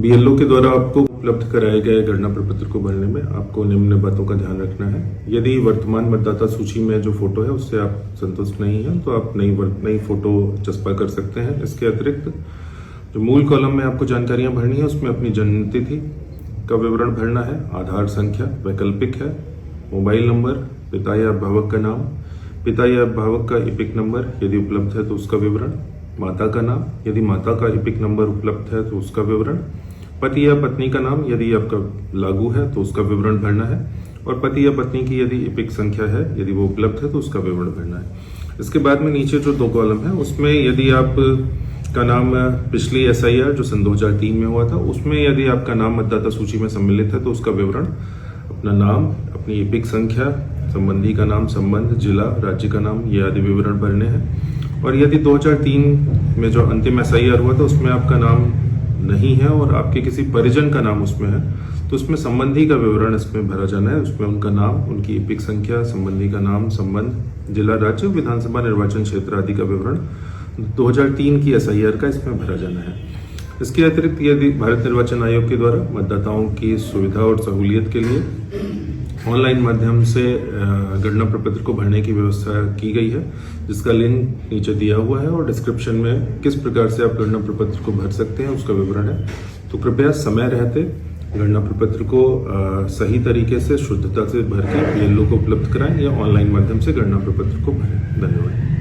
BLO के द्वारा आपको उपलब्ध कराए गए गणना प्रपत्र को भरने में आपको निम्न बातों का ध्यान रखना है। यदि वर्तमान मतदाता सूची में जो फोटो है उससे आप संतुष्ट नहीं हैं तो आप नई फोटो चस्पा कर सकते हैं। इसके अतिरिक्त जो मूल कॉलम में आपको जानकारियां भरनी है उसमें अपनी जन्म तिथि का विवरण भरना है, आधार संख्या वैकल्पिक है, मोबाइल नंबर, पिता या अभिभावक का नाम, पिता या अभिभावक का इपिक नंबर यदि उपलब्ध है तो उसका विवरण, माता का नाम यदि माता का इपिक नंबर उपलब्ध है तो उसका विवरण, पति या पत्नी का नाम यदि आपका लागू है तो उसका विवरण भरना है, और पति या पत्नी की यदि इपिक संख्या है यदि वो उपलब्ध है तो उसका विवरण भरना है। इसके बाद में नीचे जो 2 कॉलम है उसमें यदि आप का नाम पिछली SIR जो सन 2003 में हुआ था उसमें यदि आपका नाम मतदाता सूची में सम्मिलित है तो उसका विवरण, अपना नाम, अपनी इपिक संख्या, संबंधी का नाम, संबंध, जिला, राज्य का नाम, ये आदि विवरण भरने हैं। और यदि 2003 में जो अंतिम SIR हुआ था उसमें आपका नाम नहीं है और आपके किसी परिजन का नाम उसमें है तो उसमें संबंधी का विवरण इसमें भरा जाना है। उसमें उनका नाम, उनकी इपिक संख्या, संबंधी का नाम, संबंध, जिला, राज्य, विधानसभा निर्वाचन क्षेत्र आदि का विवरण 2003 की SIR का इसमें भरा जाना है। इसके अतिरिक्त यदि भारत निर्वाचन आयोग के द्वारा मतदाताओं की सुविधा और सहूलियत के लिए ऑनलाइन माध्यम से गणना प्रपत्र को भरने की व्यवस्था की गई है, जिसका लिंक नीचे दिया हुआ है और डिस्क्रिप्शन में किस प्रकार से आप गणना प्रपत्र को भर सकते हैं उसका विवरण है। तो कृपया समय रहते गणना प्रपत्र को सही तरीके से शुद्धता से भर के BLO को उपलब्ध कराएं या ऑनलाइन माध्यम से गणना प्रपत्र को भरें। धन्यवाद।